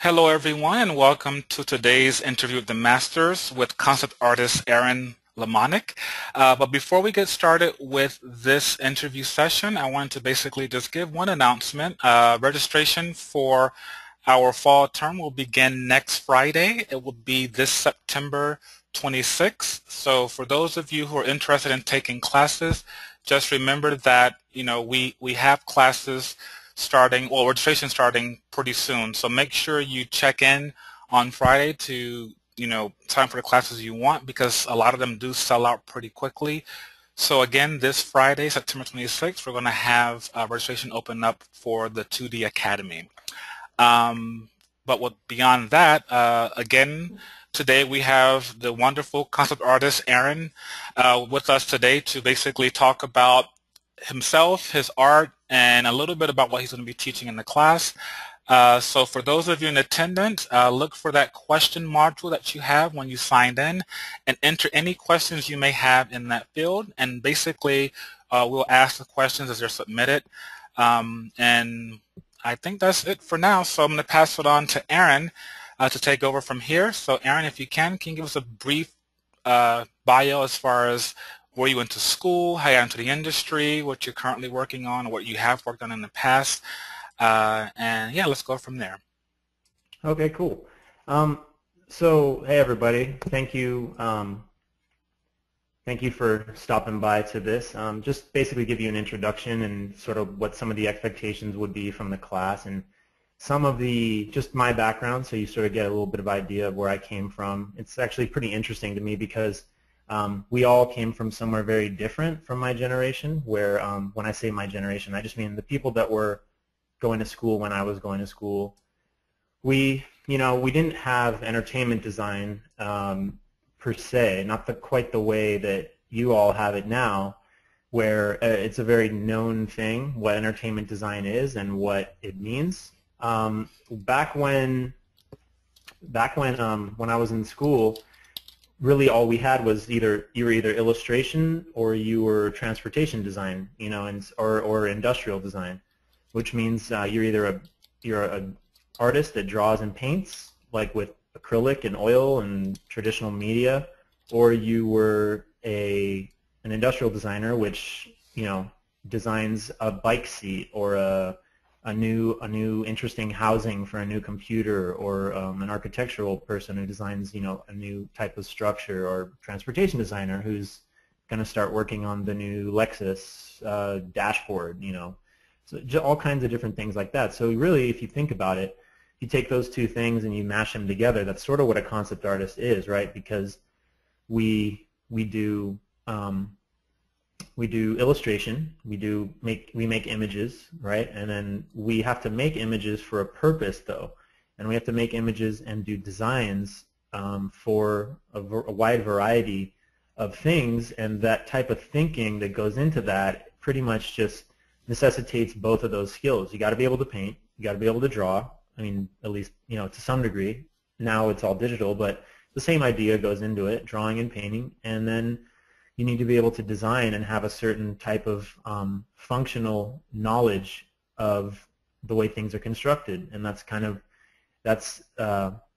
Hello, everyone, and welcome to today's interview of the Masters with concept artist Aaron Limonick. But before we get started with this interview session, I wanted to basically just give one announcement. Registration for our fall term will begin next Friday. It will be this September 26th. So for those of you who are interested in taking classes, just remember that we have classes starting, well, registration starting pretty soon. So make sure you check in on Friday to sign for the classes you want, because a lot of them do sell out pretty quickly. So again, this Friday, September 26th, we're going to have registration open up for the 2D Academy. But beyond that, again, today we have the wonderful concept artist Aaron with us today to basically talk about himself, his art, and a little bit about what he's going to be teaching in the class. So for those of you in attendance, look for that question module that you have when you signed in and enter any questions you may have in that field. And basically, we'll ask the questions as they're submitted. And I think that's it for now. So I'm going to pass it on to Aaron to take over from here. So Aaron, if you can you give us a brief bio as far as where you went to school, how you got into the industry, what you're currently working on, what you have worked on in the past, and yeah, let's go from there. Okay, cool. So, hey everybody, thank you for stopping by to this. Just basically give you an introduction and sort of what some of the expectations would be from the class and some of just my background, so you sort of get a little bit of idea of where I came from. It's actually pretty interesting to me because we all came from somewhere very different from my generation, where when I say my generation, I just mean the people that were going to school when I was going to school. We didn't have entertainment design per se, not quite the way that you all have it now, where it's a very known thing what entertainment design is and what it means. Back when I was in school, really all we had was you were either illustration or you were transportation design, or industrial design, which means you're an artist that draws and paints, like with acrylic and oil and traditional media, or you were an industrial designer, which designs a bike seat or a new interesting housing for a new computer, or an architectural person who designs a new type of structure, or transportation designer who's going to start working on the new Lexus dashboard, so all kinds of different things like that. So really, if you think about it, you take those two things and you mash them together. That's sort of what a concept artist is, right? Because we do illustration, we make images, right? And then we have to make images for a purpose, though, and we have to make images and do designs for a wide variety of things, and that type of thinking that goes into that pretty much just necessitates both of those skills. You got to be able to paint, you got to be able to draw. I mean, at least to some degree. Now it's all digital, but the same idea goes into it, drawing and painting, and then you need to be able to design and have a certain type of functional knowledge of the way things are constructed, and that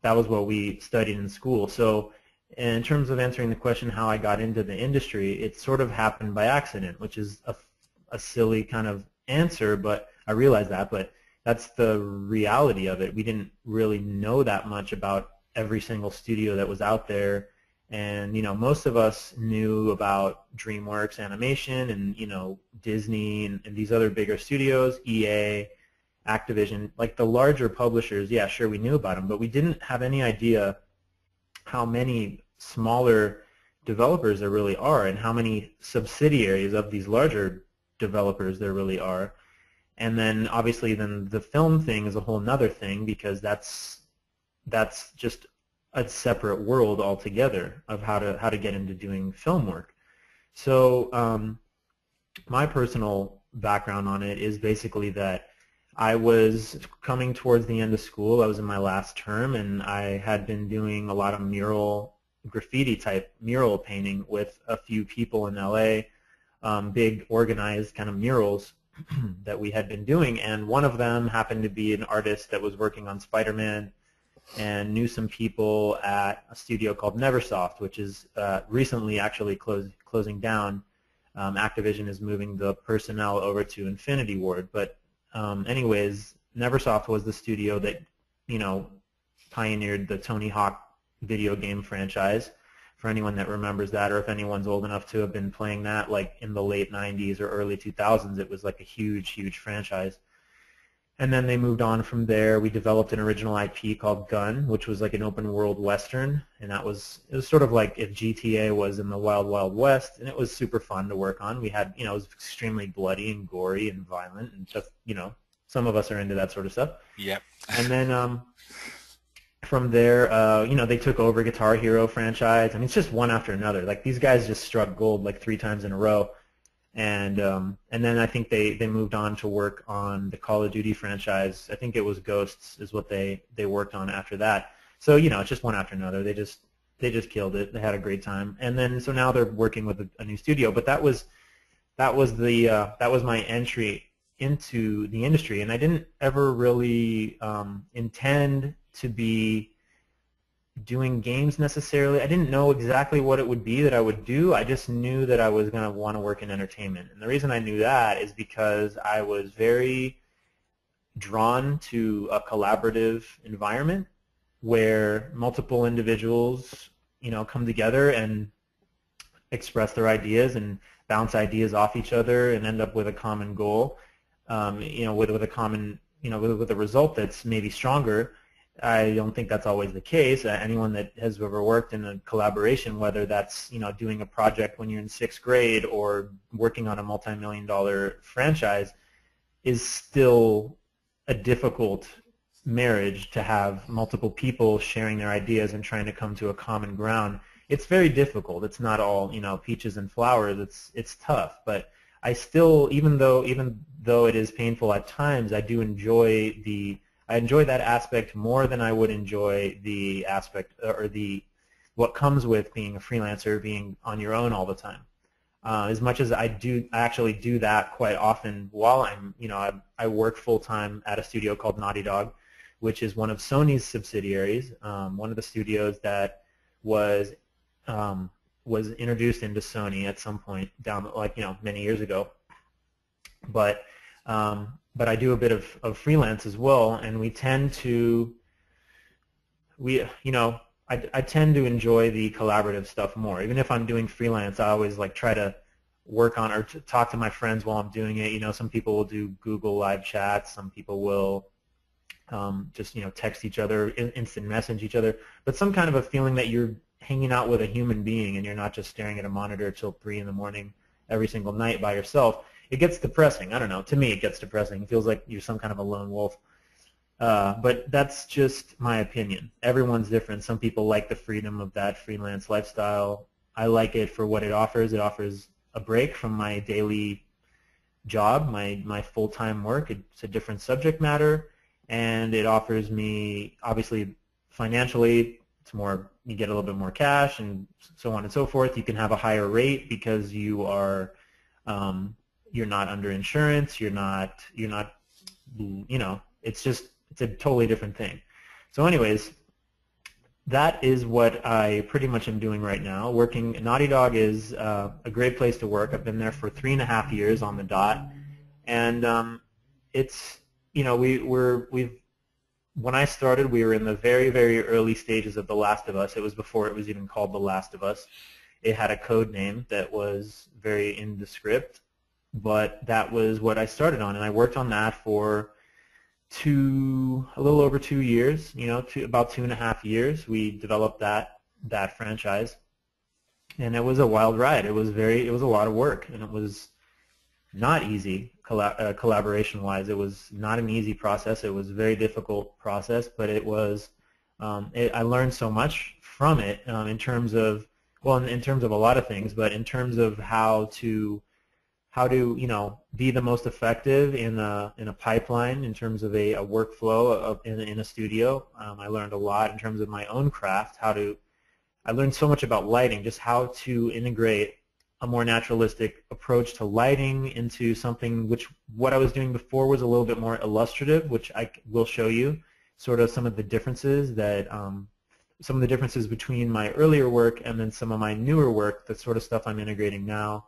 was what we studied in school. So in terms of answering the question how I got into the industry, it sort of happened by accident, which is a silly kind of answer, but I realize that, but that's the reality of it. We didn't really know that much about every single studio that was out there. And most of us knew about DreamWorks Animation and Disney and these other bigger studios, EA, Activision, like the larger publishers. Yeah, sure, we knew about them, but we didn't have any idea how many smaller developers there really are and how many subsidiaries of these larger developers there really are. And then obviously then the film thing is a whole nother thing, because that's just a separate world altogether of how to get into doing film work. So my personal background on it is basically that I was coming towards the end of school. I was in my last term, and I had been doing a lot of graffiti type mural painting with a few people in LA, big organized kind of murals that we had been doing, and one of them happened to be an artist that was working on Spider-Man and knew some people at a studio called Neversoft, which is recently actually closing down. Activision is moving the personnel over to Infinity Ward, but anyways, Neversoft was the studio that, you know, pioneered the Tony Hawk video game franchise. For anyone that remembers that, or if anyone's old enough to have been playing that, like in the late 90s or early 2000s, it was like a huge, huge franchise. And then they moved on from there. We developed an original IP called Gun, which was like an open world Western, and it was sort of like if GTA was in the Wild Wild West, and it was super fun to work on. We had, you know, it was extremely bloody and gory and violent, and just, you know, some of us are into that sort of stuff. Yep. And then from there, you know, they took over Guitar Hero franchise. I mean, it's just one after another. Like, these guys just struck gold like 3 times in a row. And then I think they moved on to work on the Call of Duty franchise. I think it was Ghosts is what they worked on after that. So, you know, it's just one after another. They just killed it. They had a great time. And then so now they're working with a new studio. But that was my entry into the industry, and I didn't ever really intend to be doing games necessarily. I didn't know exactly what it would be that I would do. I just knew that I was going to want to work in entertainment. And the reason I knew that is because I was very drawn to a collaborative environment where multiple individuals, you know, come together and express their ideas and bounce ideas off each other and end up with a common goal, you know, with a common, you know, with a result that's maybe stronger. I don't think that's always the case. Anyone that has ever worked in a collaboration, whether that's, you know, doing a project when you're in 6th grade or working on a multi-million-dollar franchise, is still a difficult marriage to have multiple people sharing their ideas and trying to come to a common ground. It's very difficult. It's not all, you know, peaches and flowers. It's tough, but I still, even though it is painful at times, I do enjoy that aspect more than I would enjoy the aspect or what comes with being a freelancer, being on your own all the time. As much as I actually do that quite often while I'm, you know, I work full time at a studio called Naughty Dog, which is one of Sony's subsidiaries, one of the studios that was introduced into Sony at some point down, like, you know, many years ago. But I do a bit of freelance as well, and I tend to enjoy the collaborative stuff more. Even if I'm doing freelance, I always like try to work on or talk to my friends while I'm doing it. You know, some people will do Google Live chats, some people will just, you know, text each other, instant message each other, but some kind of a feeling that you're hanging out with a human being and you're not just staring at a monitor till 3 in the morning every single night by yourself. It gets depressing. I don't know. To me, it gets depressing. It feels like you're some kind of a lone wolf. But that's just my opinion. Everyone's different. Some people like the freedom of that freelance lifestyle. I like it for what it offers. It offers a break from my daily job, my full-time work. It's a different subject matter, and it offers me, obviously, financially, it's more, you get a little bit more cash and so on and so forth. You can have a higher rate because you are you're not under insurance, you're not, you know, it's a totally different thing. So anyways, that is what I pretty much am doing right now. Working, Naughty Dog is a great place to work. I've been there for 3.5 years on the dot, and it's, you know, when I started, we were in the very, very early stages of The Last of Us. It was before it was even called The Last of Us. It had a code name that was very indescript, but that was what I started on, and I worked on that for a little over 2 years, you know, about 2.5 years. We developed that franchise, and it was a wild ride. It was a lot of work, and it was not easy collaboration-wise. It was not an easy process. It was a very difficult process, but it was. I learned so much from it in terms of, well, in terms of a lot of things, but in terms of how to you know, be the most effective in a pipeline, in terms of a workflow in a studio. I learned a lot in terms of my own craft. I learned so much about lighting, just how to integrate a more naturalistic approach to lighting into something which what I was doing before was a little bit more illustrative, which I will show you. sort of some of the differences that some of the differences between my earlier work and then some of my newer work, the sort of stuff I'm integrating now.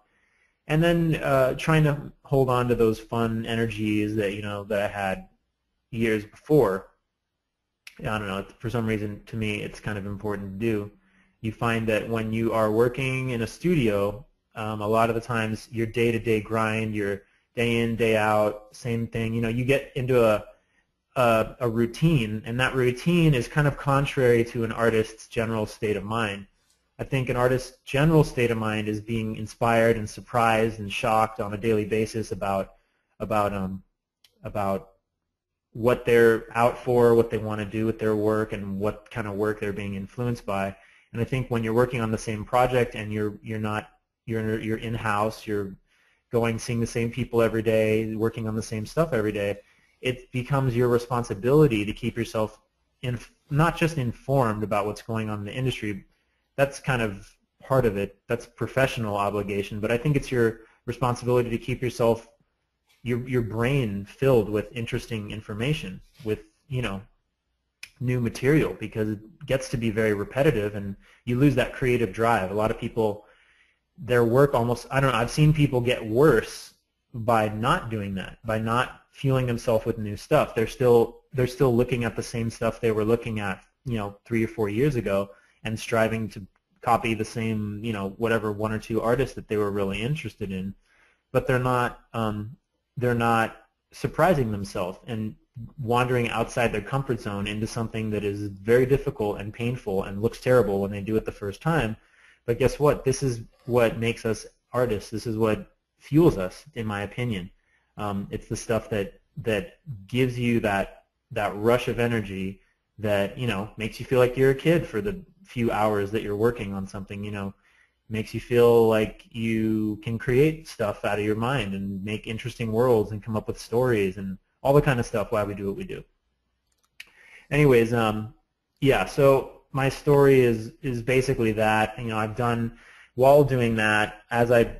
And then trying to hold on to those fun energies that that I had years before. I don't know. For some reason, to me, it's kind of important to do. You find that when you are working in a studio, a lot of the times your day-to-day grind, your day in, day out, same thing. You get into a routine, and that routine is kind of contrary to an artist's general state of mind. I think an artist's general state of mind is being inspired and surprised and shocked on a daily basis about what they're out for, what they want to do with their work, and what kind of work they're being influenced by. And I think when you're working on the same project and you're in-house, you're seeing the same people every day, working on the same stuff every day, it becomes your responsibility to keep yourself not just informed about what's going on in the industry. That's kind of part of it. That's professional obligation. But I think it's your responsibility to keep yourself, your brain filled with interesting information, with new material, because it gets to be very repetitive and you lose that creative drive. A lot of people, their work almost, I don't know, I've seen people get worse by not doing that, by not fueling themselves with new stuff. They're still looking at the same stuff they were looking at 3 or 4 years ago, and striving to copy the same, whatever one or two artists that they were really interested in, but they're not surprising themselves and wandering outside their comfort zone into something that is very difficult and painful and looks terrible when they do it the first time. But guess what? This is what makes us artists. This is what fuels us, in my opinion. It's the stuff that gives you that rush of energy that makes you feel like you're a kid for the few hours that you're working on something. Makes you feel like you can create stuff out of your mind and make interesting worlds and come up with stories and all the kind of stuff why we do what we do. Anyways, yeah, so my story is basically that. I've done, while doing that, as I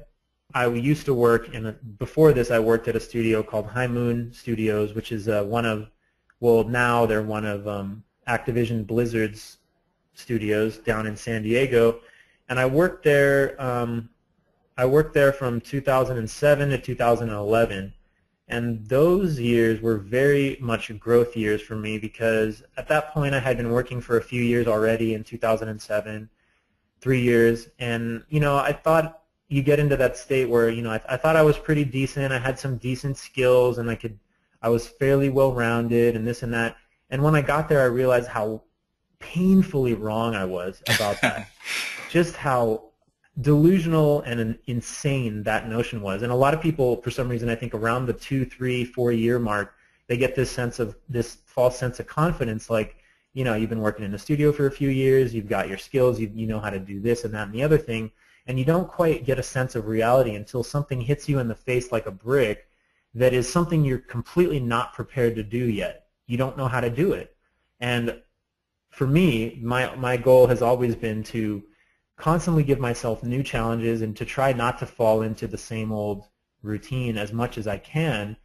used to work before this I worked at a studio called High Moon Studios, which is now they're one of Activision Blizzard's studios down in San Diego, and I worked there from 2007 to 2011, and those years were very much growth years for me, because at that point I had been working for a few years already in 2007, 3 years, and I thought you get into that state where I thought I was pretty decent, I had some decent skills, and I was fairly well-rounded and this and that. And when I got there, I realized how painfully wrong I was about that. Just how delusional and insane that notion was. And a lot of people, for some reason, I think around the 2, 3, 4 year mark, they get this false sense of confidence, like, you've been working in a studio for a few years, you've got your skills, you know how to do this and that and the other thing, and you don't quite get a sense of reality until something hits you in the face like a brick that is something you're completely not prepared to do yet. You don't know how to do it. And for me, my goal has always been to constantly give myself new challenges and to try not to fall into the same old routine as much as I can.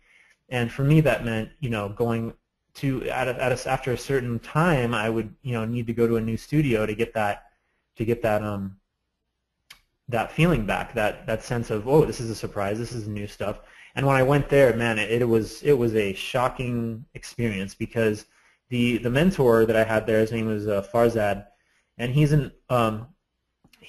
And for me, that meant, going to after a certain time, I would, need to go to a new studio to get that feeling back, that sense of, oh, this is a surprise, this is new stuff. And when I went there, man, it was a shocking experience, because the mentor that I had there, his name was Farzad, and he's an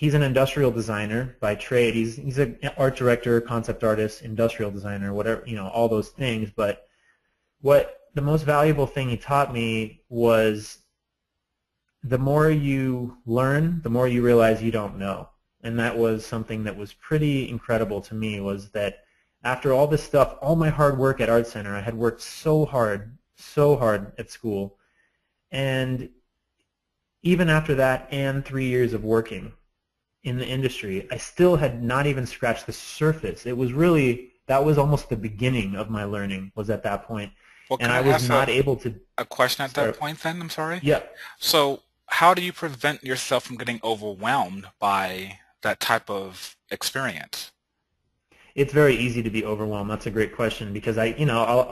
industrial designer by trade. He's an art director, concept artist, industrial designer, whatever, all those things. But what the most valuable thing he taught me was, the more you learn, the more you realize you don't know. And that was something that was pretty incredible to me, was that after all this stuff, all my hard work at Art Center, I had worked so hard at school, and even after that and 3 years of working in the industry, I still had not even scratched the surface. It was really, that was almost the beginning of my learning, was at that point. Well, And can I I was ask not able to a question at that start. point then? I'm sorry. Yeah. So how do you prevent yourself from getting overwhelmed by that type of experience? It's very easy to be overwhelmed. That's a great question because a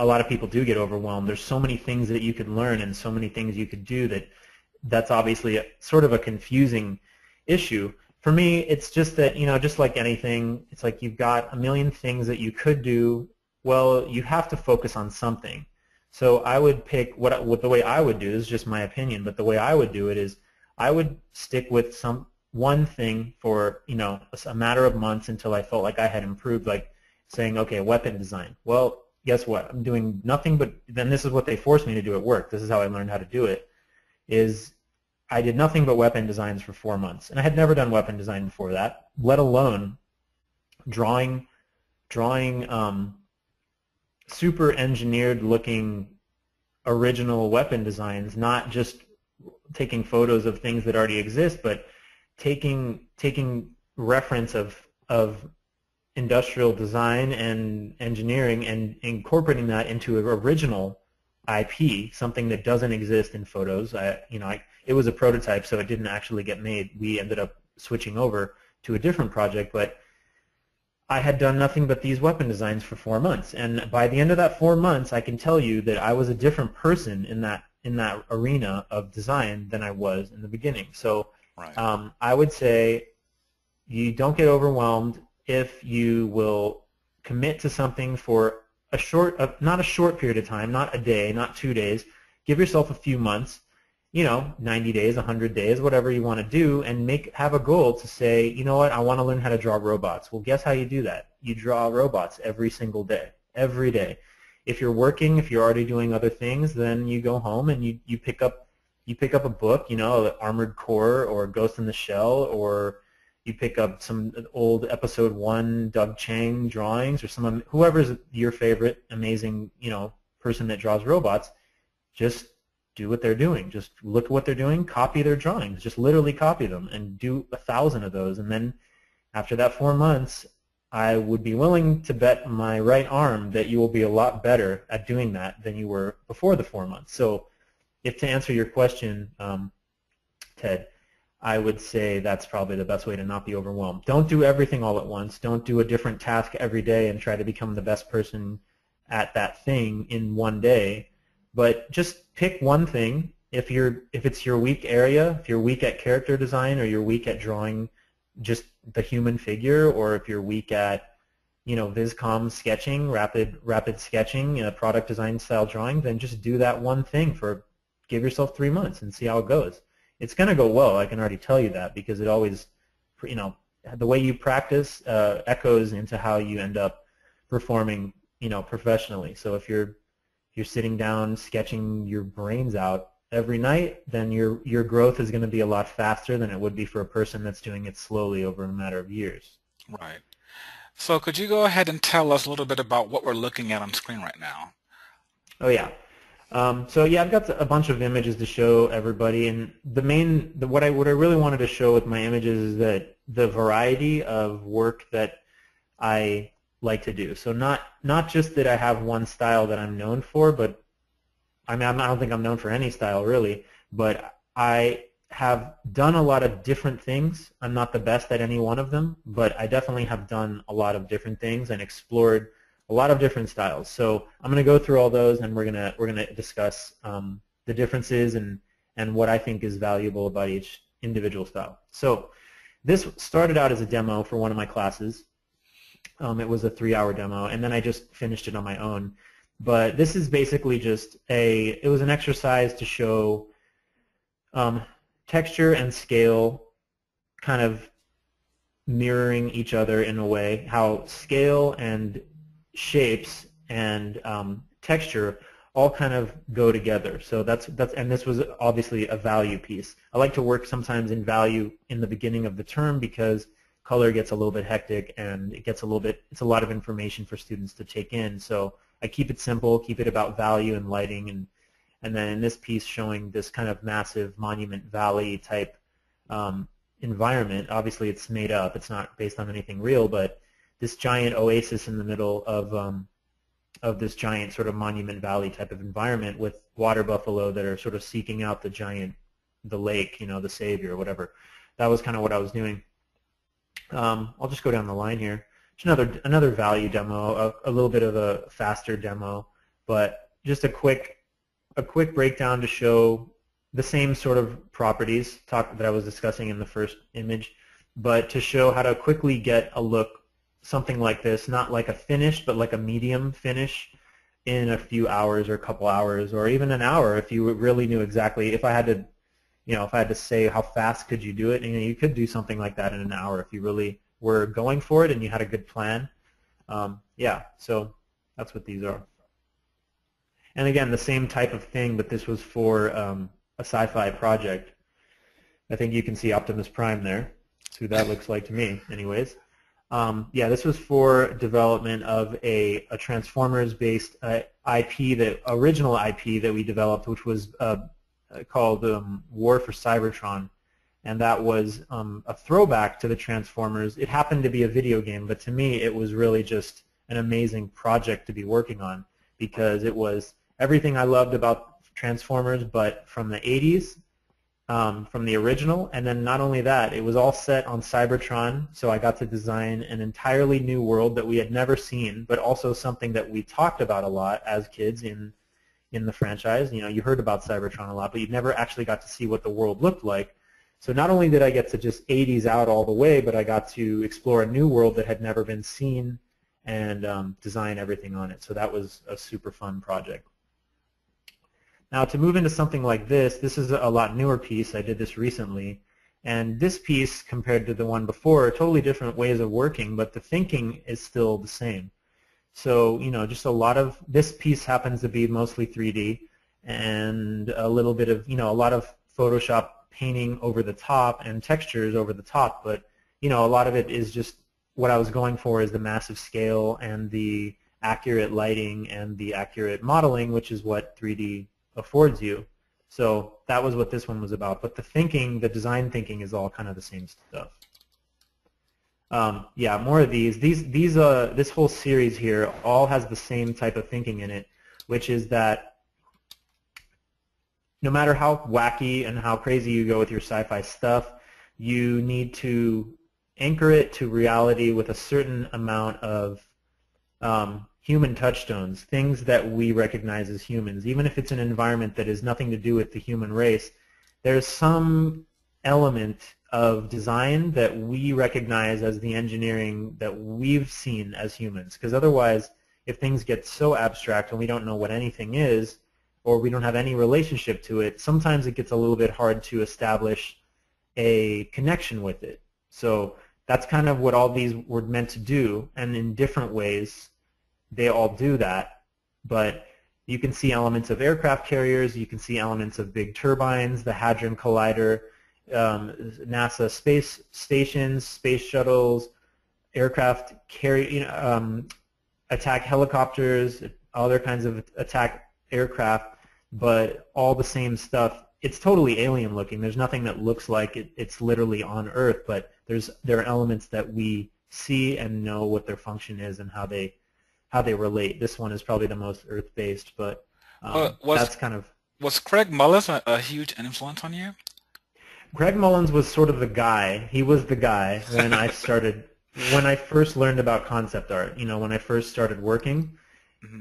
lot of people do get overwhelmed. There's so many things that you could learn and so many things you could do that's obviously sort of a confusing issue. For me, it's just that, just like anything, it's like you've got a million things that you could do. Well, you have to focus on something. So I would pick what the way I would do, this is just my opinion, but the way I would do it is I would stick with one thing for a matter of months until I felt like I had improved, like saying, okay, weapon design. Well, guess what? I'm doing nothing but then this is what they forced me to do at work. This is how I learned how to do it. Is I did nothing but weapon designs for 4 months, and I had never done weapon design before that, let alone drawing super engineered looking original weapon designs, not just taking photos of things that already exist, but taking reference of industrial design and engineering and incorporating that into an original IP, something that doesn't exist in photos. It was a prototype, so it didn't actually get made. We ended up switching over to a different project, but I had done nothing but these weapon designs for 4 months, and by the end of that 4 months, I can tell you that I was a different person in that arena of design than I was in the beginning. So Right. I would say you don't get overwhelmed if you will commit to something for not a short period of time, not a day, not 2 days. Give yourself a few months, 90 days, 100 days, whatever you want to do, and have a goal to say, you know what, I want to learn how to draw robots. Well, guess how you do that? You draw robots every single day, every day. If you're working, if you're already doing other things, then you go home and you pick up a book, Armored Core or Ghost in the Shell, or you pick up some old episode 1 Doug Chang drawings, or whoever's your favorite amazing, person that draws robots. Just do what they're doing. Just look at what they're doing, copy their drawings. Just literally copy them and do 1,000 of those. And then after that 4 months, I would be willing to bet my right arm that you will be a lot better at doing that than you were before the 4 months. So if to answer your question, Ted, I would say that's probably the best way to not be overwhelmed. Don't do everything all at once. Don't do a different task every day and try to become the best person at that thing in one day. But just pick one thing. If it's your weak area, if you're weak at character design, or you're weak at drawing just the human figure, or if you're weak at Viscom sketching, rapid sketching, product design style drawing, then just do that one thing give yourself 3 months and see how it goes. It's going to go well, I can already tell you that, because it always, the way you practice echoes into how you end up performing, professionally. So if you're sitting down sketching your brains out every night, then your growth is going to be a lot faster than it would be for a person that's doing it slowly over a matter of years. Right. So could you go ahead and tell us a little bit about what we're looking at on screen right now? Oh yeah. So yeah, I've got a bunch of images to show everybody, and what I really wanted to show with my images is that the variety of work that I like to do. So not just that I have one style that I'm known for, but I don't think I'm known for any style really, but I have done a lot of different things. I'm not the best at any one of them, but I definitely have done a lot of different things and explored a lot of different styles. So I'm going to go through all those, and we're gonna discuss the differences and what I think is valuable about each individual style. So this started out as a demo for one of my classes. It was a 3-hour demo, and then I just finished it on my own. But this is basically just it was an exercise to show texture and scale kind of mirroring each other in a way, how scale and shapes and texture all kind of go together. So and this was obviously a value piece. I like to work sometimes in value in the beginning of the term because color gets a little bit hectic and it's a lot of information for students to take in. So I keep it simple, keep it about value and lighting, and then in this piece showing this kind of massive Monument Valley type environment. Obviously it's made up, it's not based on anything real, but this giant oasis in the middle of this giant sort of Monument Valley type of environment with water buffalo that are sort of seeking out the lake, the savior or whatever. That was kind of what I was doing. I'll just go down the line here. another value demo, a little bit of a faster demo, but just a quick breakdown to show the same sort of properties that I was discussing in the first image, but to show how to quickly get a look, something like this, not like a finish, but like a medium finish in a few hours or a couple hours or even an hour if you really knew exactly. If I had to, if I had to say how fast could you do it, you could do something like that in an hour if you really were going for it and you had a good plan. Yeah, so that's what these are. And again, the same type of thing, but this was for a sci-fi project. I think you can see Optimus Prime there. That's who that looks like to me, anyways. Yeah, this was for development of a Transformers-based original IP that we developed, which was called War for Cybertron. And that was a throwback to the Transformers. It happened to be a video game, but to me it was really just an amazing project to be working on because it was everything I loved about Transformers, but from the 80s, from the original, and then not only that, it was all set on Cybertron, so I got to design an entirely new world that we had never seen, but also something that we talked about a lot as kids in the franchise. You heard about Cybertron a lot, but you never actually got to see what the world looked like. So not only did I get to just 80s out all the way, but I got to explore a new world that had never been seen and design everything on it. So that was a super fun project. Now to move into something like this is a lot newer piece. I did this recently. And this piece, compared to the one before, are totally different ways of working, but the thinking is still the same. So, just a lot of, this piece happens to be mostly 3D and a little bit of, a lot of Photoshop painting over the top and textures over the top, but, a lot of it is just what I was going for is the massive scale and the accurate lighting and the accurate modeling, which is what 3D affords you. So that was what this one was about. But the thinking, the design thinking is all kind of the same stuff. Yeah, more of these. This whole series here all has the same type of thinking in it, which is that no matter how wacky and how crazy you go with your sci-fi stuff, you need to anchor it to reality with a certain amount of human touchstones, things that we recognize as humans. Even if it's an environment that has nothing to do with the human race, there's some element of design that we recognize as the engineering that we've seen as humans. Because otherwise, if things get so abstract and we don't know what anything is, or we don't have any relationship to it, sometimes it gets a little bit hard to establish a connection with it. So that's kind of what all these were meant to do, and in different ways they all do that. But you can see elements of aircraft carriers, you can see elements of big turbines, the Hadron Collider, NASA space stations, space shuttles, aircraft attack helicopters, other kinds of attack aircraft, but all the same stuff. It's totally alien looking. There's nothing that looks like it's literally on Earth, but there are elements that we see and know what their function is and how they relate. This one is probably the most Earth-based, but that's kind of... Was Craig Mullins a huge influence on you? Greg Mullins was sort of the guy. He was the guy when I started, when I first learned about concept art. When I first started working,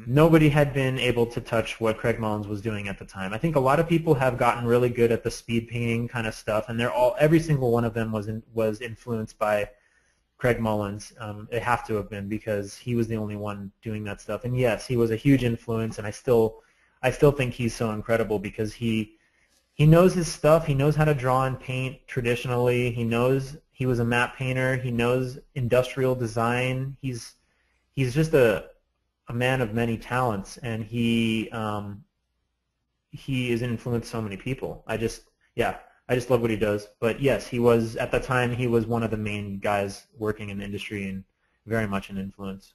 nobody had been able to touch what Craig Mullins was doing at the time. I think a lot of people have gotten really good at the speed painting kind of stuff, and every single one of them was influenced by Craig Mullins. It have to have been, because he was the only one doing that stuff. And yes, he was a huge influence, and I still think he's so incredible because he knows his stuff. He knows how to draw and paint traditionally. He was a matte painter. He knows industrial design. He's just a man of many talents, and he has influenced so many people. I just love what he does. But yes, at the time he was one of the main guys working in the industry and very much an influence.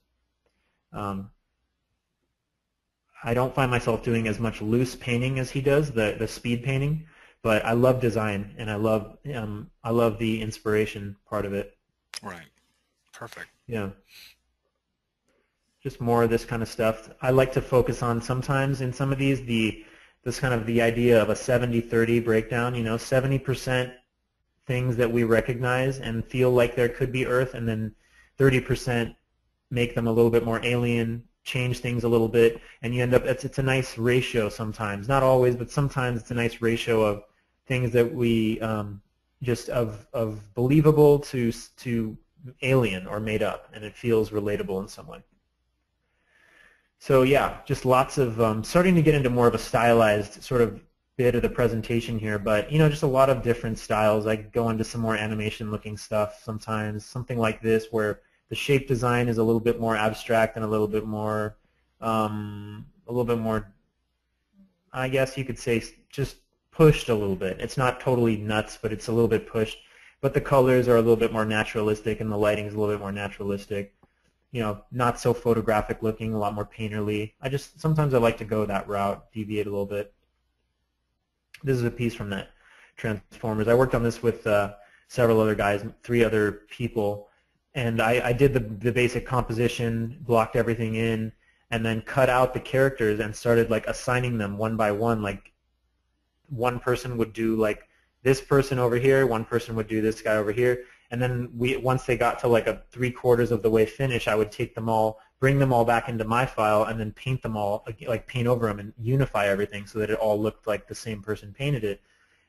I don't find myself doing as much loose painting as he does, the speed painting, but I love design and I love the inspiration part of it. Right. Perfect. Yeah. Just more of this kind of stuff. I like to focus on sometimes in some of these this kind of the idea of a 70-30 breakdown. 70% things that we recognize and feel like there could be Earth, and then 30% make them a little bit more alien, change things a little bit, and you end up, it's a nice ratio sometimes. Not always, but sometimes it's a nice ratio of things that we just of believable to alien or made up, and it feels relatable in some way. So yeah, just lots of starting to get into more of a stylized sort of bit of the presentation here, but just a lot of different styles. I go into some more animation looking stuff sometimes, something like this where the shape design is a little bit more abstract and a little bit more, I guess you could say, just pushed a little bit. It's not totally nuts, but it's a little bit pushed. But the colors are a little bit more naturalistic, and the lighting is a little bit more naturalistic. Not so photographic looking, a lot more painterly. Sometimes I like to go that route, deviate a little bit. This is a piece from that Transformers. I worked on this with several other guys, 3 other people, and I did the basic composition, blocked everything in, and then cut out the characters and started like assigning them one by one. Like one person would do like this person over here, one person would do this guy over here, and then once they got to like a 3/4 of the way finish, I would take them all, bring them all back into my file, and then paint them all, like paint over them and unify everything so that it all looked like the same person painted it,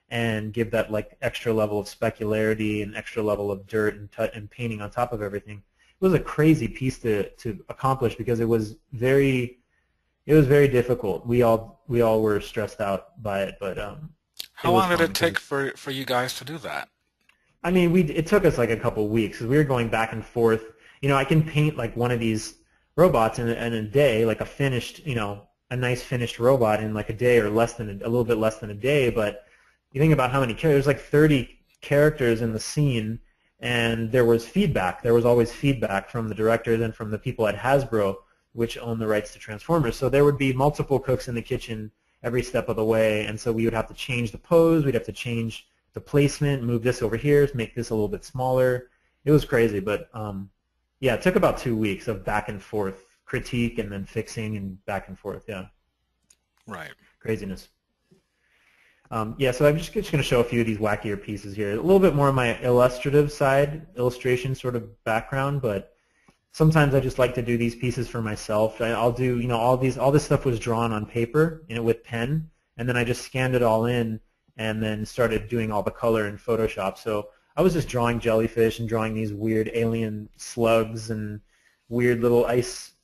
and give that like extra level of specularity and extra level of dirt and painting on top of everything. It was a crazy piece to accomplish because it was very difficult. We all were stressed out by it, but it How was long did fun it because take for you guys to do that? I mean, it took us like a couple weeks because we were going back and forth. I can paint like one of these robots in a day, like a finished, a nice finished robot in like a day or less than a little bit less than a day. But you think about how many characters, there's like 30 characters in the scene, and there was feedback. There was always feedback from the directors and from the people at Hasbro, which own the rights to Transformers. So there would be multiple cooks in the kitchen every step of the way, and so we would have to change the pose, we'd have to change the placement, move this over here, make this a little bit smaller. It was crazy, but yeah, it took about 2 weeks of back and forth critique and then fixing and back and forth. Yeah, Right. craziness. Yeah, so I'm just going to show a few of these wackier pieces here. A little bit more on my illustrative side, illustration sort of background, but sometimes I just like to do these pieces for myself. I'll do, all this stuff was drawn on paper, with pen, and then I just scanned it all in and then started doing all the color in Photoshop. So I was just drawing jellyfish and drawing these weird alien slugs and weird little ice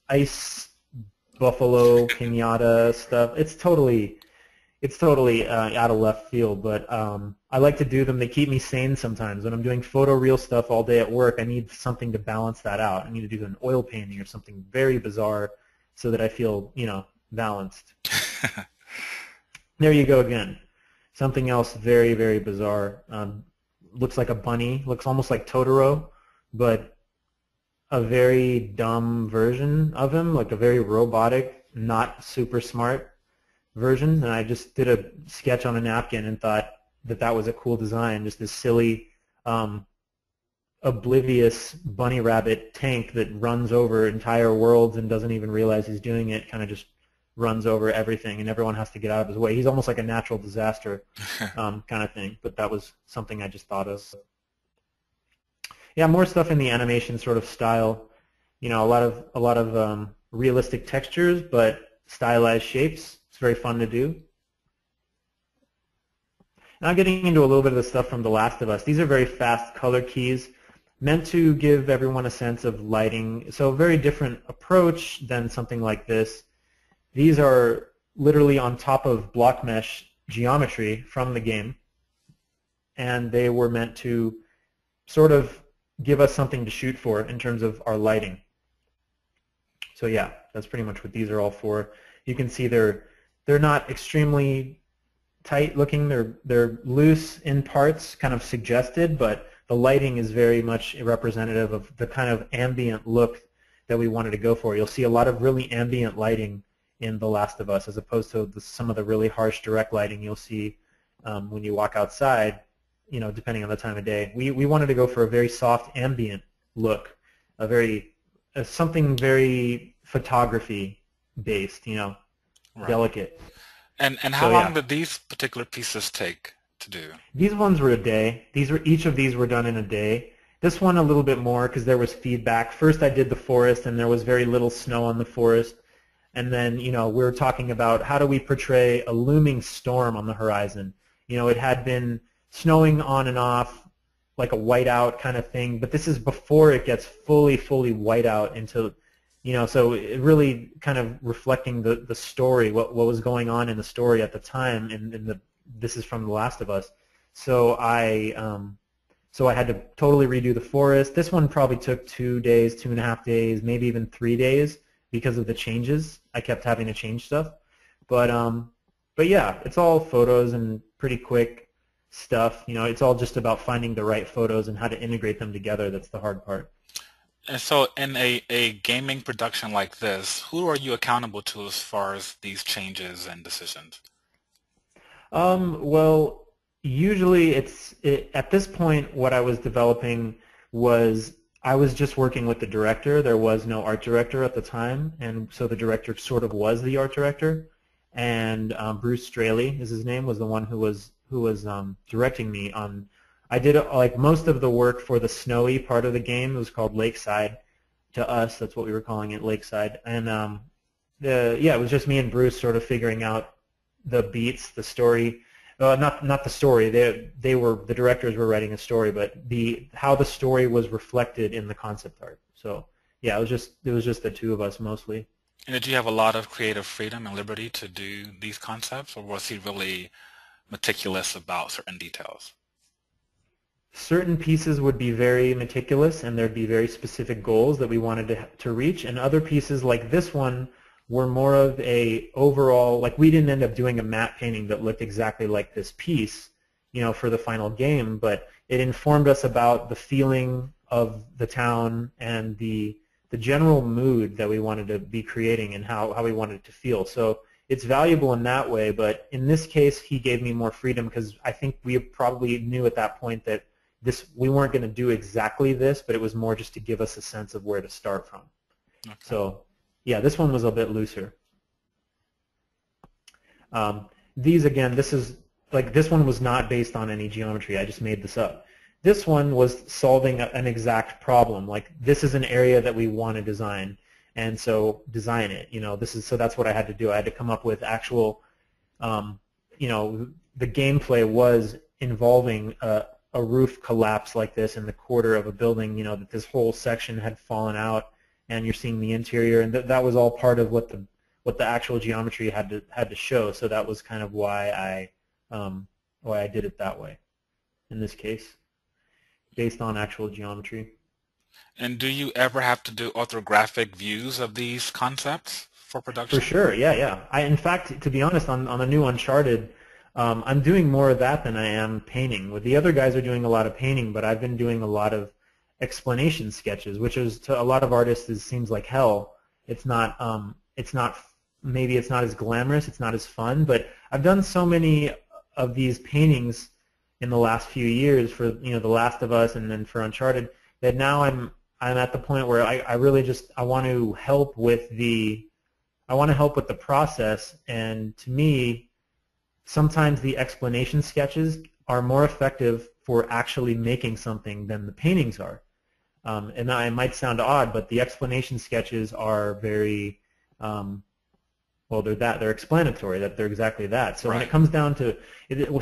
buffalo pinata stuff. It's totally out of left field, but I like to do them. They keep me sane sometimes. When I'm doing photoreal stuff all day at work, I need something to balance that out. I need to do an oil painting or something very bizarre so that I feel, balanced. There you go again. Something else very, very bizarre. Looks like a bunny. Looks almost like Totoro, but a very dumb version of him, like a very robotic, not super smart version. And I just did a sketch on a napkin and thought that was a cool design, just this silly, oblivious bunny rabbit tank that runs over entire worlds and doesn't even realize he's doing it, kind of just runs over everything, and everyone has to get out of his way. He's almost like a natural disaster kind of thing, but that was something I just thought of. Yeah, more stuff in the animation sort of style. A lot of realistic textures, but stylized shapes. It's very fun to do. Now getting into a little bit of the stuff from The Last of Us. These are very fast color keys meant to give everyone a sense of lighting. So a very different approach than something like this. These are literally on top of block mesh geometry from the game, and they were meant to sort of give us something to shoot for in terms of our lighting. So yeah, that's pretty much what these are all for. You can see they're not extremely tight looking. They're loose in parts, kind of suggested, but the lighting is very much representative of the kind of ambient look that we wanted to go for. You'll see a lot of really ambient lighting in The Last of Us, as opposed to some of the really harsh direct lighting you'll see when you walk outside, depending on the time of day. We wanted to go for a very soft ambient look, something very photography based, Right. delicate. And how So long yeah, did these particular pieces take to do? these ones were a day. Each of these were done in a day. This one a little bit more because there was feedback. First I did the forest and there was very little snow on the forest. And then, we were talking about how do we portray a looming storm on the horizon. It had been snowing on and off like a whiteout kind of thing, but this is before it gets fully white out into, so it really kind of reflecting the story, what was going on in the story at the time, and this is from The Last of Us. So I had to totally redo the forest. This one probably took 2 days, 2.5 days, maybe even 3 days because of the changes. I kept having to change stuff. But yeah, it's all photos and pretty quick stuff. It's all just about finding the right photos and how to integrate them together. That's the hard part. And so in a gaming production like this, who are you accountable to as far as these changes and decisions? Well, usually at this point what I was developing was I was just working with the director. There was no art director at the time, and so the director sort of was the art director. And Bruce Straley is his name, was the one who was directing me on. I did like most of the work for the snowy part of the game. It was called Lakeside. To us, that's what we were calling it, Lakeside. And it was just me and Bruce sort of figuring out the beats, the story. Not the story. The directors were writing a story, but how the story was reflected in the concept art. So yeah, it was just the two of us mostly. And did you have a lot of creative freedom and liberty to do these concepts, or was he really meticulous about certain details? Certain pieces would be very meticulous, and there'd be very specific goals that we wanted to reach, and other pieces like this one were more of a overall, like we didn't end up doing a matte painting that looked exactly like this piece, for the final game, but it informed us about the feeling of the town and the general mood that we wanted to be creating and how we wanted it to feel. So it's valuable in that way, but in this case he gave me more freedom because I think we probably knew at that point that we weren't going to do exactly this, but it was more just to give us a sense of where to start from. Okay. So yeah, this one was a bit looser. These again, this one was not based on any geometry. I just made this up. This one was solving an exact problem. Like this is an area that we want to design, and so design it. So that's what I had to do. I had to come up with actual, the gameplay was involving a roof collapse like this in the quarter of a building. That this whole section had fallen out, and you're seeing the interior, and that was all part of what the actual geometry had to show. So that was kind of why I did it that way in this case, based on actual geometry. And do you ever have to do orthographic views of these concepts for production? For sure, yeah. In fact, to be honest, on the new Uncharted, I'm doing more of that than I am painting. With the other guys are doing a lot of painting, but I've been doing a lot of explanation sketches, which is to a lot of artists it seems like hell. Maybe it's not as glamorous, it's not as fun, but I've done so many of these paintings in the last few years for The Last of Us and then for Uncharted that now I'm at the point where I really just I want to help with the process, and to me sometimes the explanation sketches are more effective for actually making something than the paintings are. And it might sound odd, but the explanation sketches are very they're explanatory, that they're exactly that. So right. When it comes down to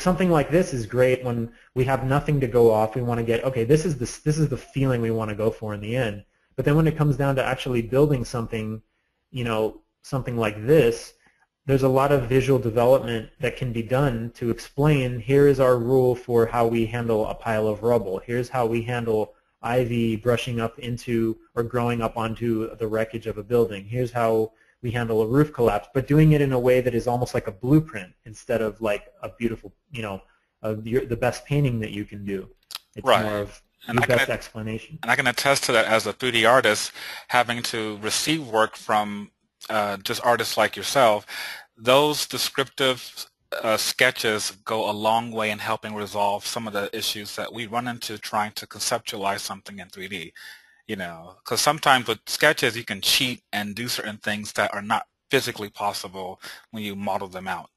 something like this is great when we have nothing to go off. We want to get, okay, this is the feeling we want to go for in the end. But then when it comes down to actually building something, something like this, there's a lot of visual development that can be done to explain, here is our rule for how we handle a pile of rubble. Here's how we handle ivy brushing up into or growing up onto the wreckage of a building. Here's how we handle a roof collapse, but doing it in a way that is almost like a blueprint instead of like a beautiful, the best painting that you can do. It's right. More of the best explanation. And I can attest to that as a 3D artist, having to receive work from just artists like yourself. Those descriptive sketches go a long way in helping resolve some of the issues that we run into trying to conceptualize something in 3D. Because sometimes with sketches you can cheat and do certain things that are not physically possible when you model them out.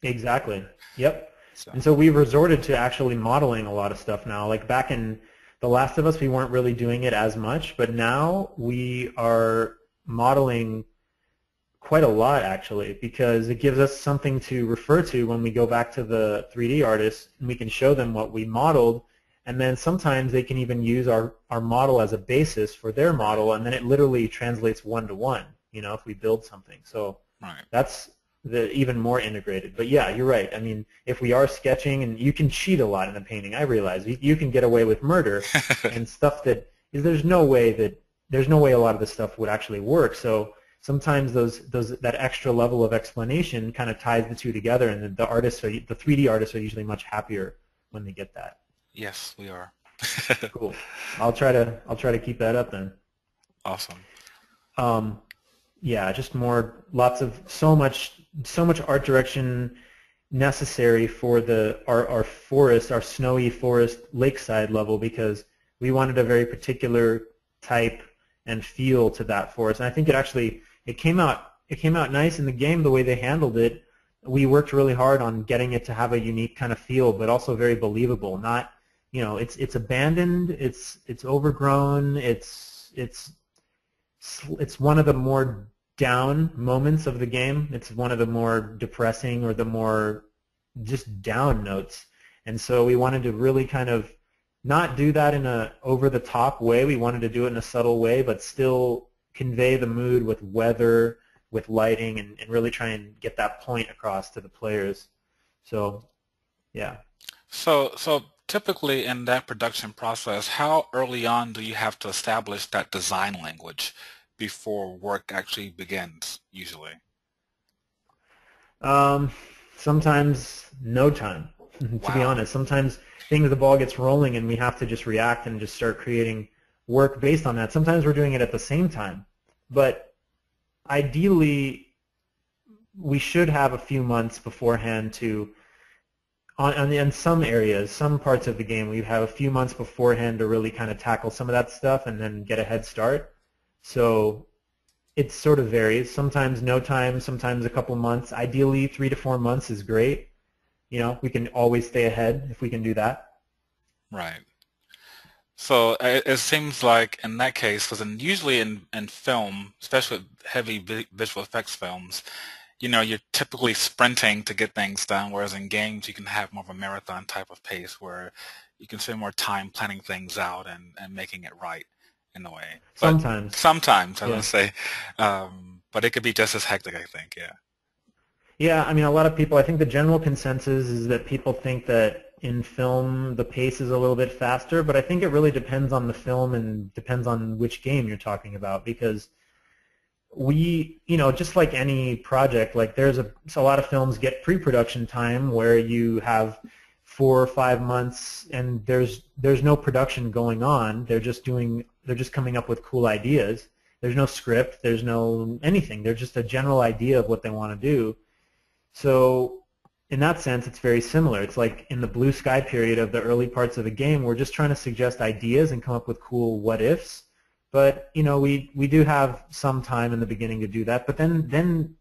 Exactly. Yep. And so we've resorted to actually modeling a lot of stuff now. Like back in The Last of Us, we weren't really doing it as much, but now we are modeling quite a lot, actually, because it gives us something to refer to when we go back to the 3D artists, and we can show them what we modeled, and then sometimes they can even use our model as a basis for their model, and then it literally translates one-to-one, if we build something. So Right. that's even more integrated. But yeah, you're right. I mean, if we are sketching, and you can cheat a lot in the painting, I realize. You can get away with murder and stuff there's no way a lot of this stuff would actually work. So sometimes that extra level of explanation kind of ties the two together, and the 3D artists are usually much happier when they get that. Yes, we are. Cool. I'll try to keep that up then. Awesome. Yeah, just so much art direction necessary for our forest, our snowy forest lakeside level, because we wanted a very particular type and feel to that forest. And I think it came out nice in the game the way they handled it. We worked really hard on getting it to have a unique kind of feel, but also very believable. Not, it's abandoned, it's overgrown, it's one of the more down moments of the game. It's one of the more depressing or the more just down notes. And so we wanted to really kind of not do that in a over-the-top way. We wanted to do it in a subtle way, but still convey the mood with weather, with lighting, and really try and get that point across to the players. So, yeah. So typically in that production process, how early on do you have to establish that design language before work actually begins, usually? Sometimes no time, to be Wow. honest. Sometimes the ball gets rolling and we have to just react and just start creating work based on that. Sometimes we're doing it at the same time. But ideally, we should have a few months beforehand in some areas, some parts of the game, we have a few months beforehand to really kind of tackle some of that stuff and then get a head start. So it sort of varies. Sometimes no time, sometimes a couple months. Ideally, 3 to 4 months is great. We can always stay ahead if we can do that. Right. So it seems like in that case, because usually in film, especially with heavy visual effects films, you're typically sprinting to get things done, whereas in games you can have more of a marathon type of pace where you can spend more time planning things out and making it right in a way. But Sometimes, sometimes, I was going yeah. to say, but it could be just as hectic, I think, yeah. Yeah, I mean, a lot of people, I think the general consensus is that people think that in film the pace is a little bit faster, but I think it really depends on the film and depends on which game you're talking about, because just like any project, like so a lot of films get pre-production time where you have 4 or 5 months and there's no production going on. They're just coming up with cool ideas. There's no script, there's no anything. They're just a general idea of what they want to do. So in that sense, it's very similar. It's like in the blue sky period of the early parts of the game, we're just trying to suggest ideas and come up with cool what-ifs. But, we do have some time in the beginning to do that. But then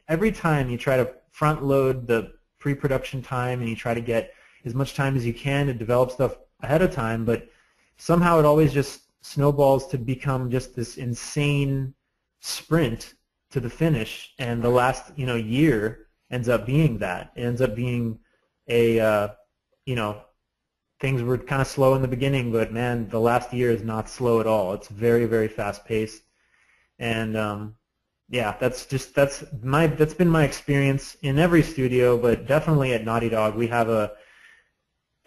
every time you try to front load the pre-production time and you try to get as much time as you can to develop stuff ahead of time, but somehow it always just snowballs to become just this insane sprint to the finish, and the last year ends up being that. It ends up being things were kind of slow in the beginning, but man, the last year is not slow at all. It's very, very fast paced, and yeah, that's been my experience in every studio, but definitely at Naughty Dog. We have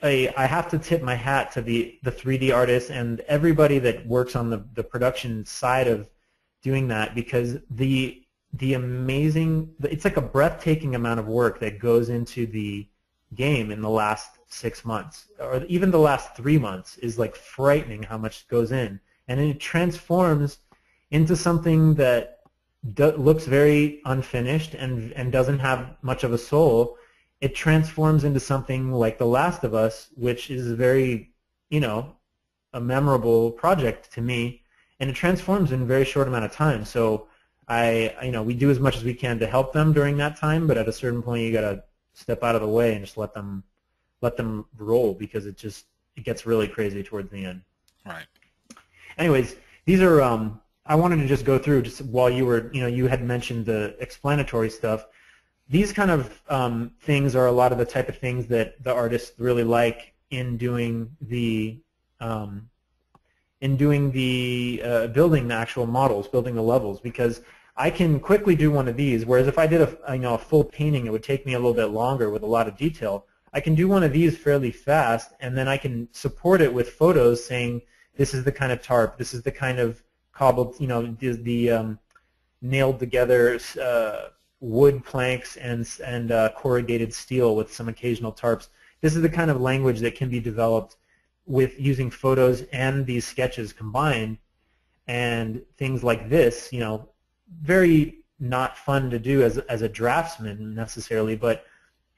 I have to tip my hat to the 3D artists and everybody that works on the production side of doing that, because it's like a breathtaking amount of work that goes into the game in the last 6 months, or even the last 3 months is like frightening how much goes in, and it transforms into something that looks very unfinished and doesn't have much of a soul. It transforms into something like The Last of Us, which is very, a memorable project to me, and it transforms in a very short amount of time. So we do as much as we can to help them during that time, but at a certain point you got to step out of the way and just let them roll, because it gets really crazy towards the end. Right. Anyways, these are, I wanted to just go through, just while you were, you had mentioned the explanatory stuff. These kind of things are a lot of the type of things that the artists really like in doing the building the actual models, building the levels, because I can quickly do one of these, whereas if I did a full painting, it would take me a little bit longer with a lot of detail. I can do one of these fairly fast, and then I can support it with photos saying, this is the kind of tarp, this is the kind of cobbled, the nailed together wood planks and corrugated steel with some occasional tarps. This is the kind of language that can be developed with using photos and these sketches combined, and things like this, very not fun to do as a draftsman necessarily, but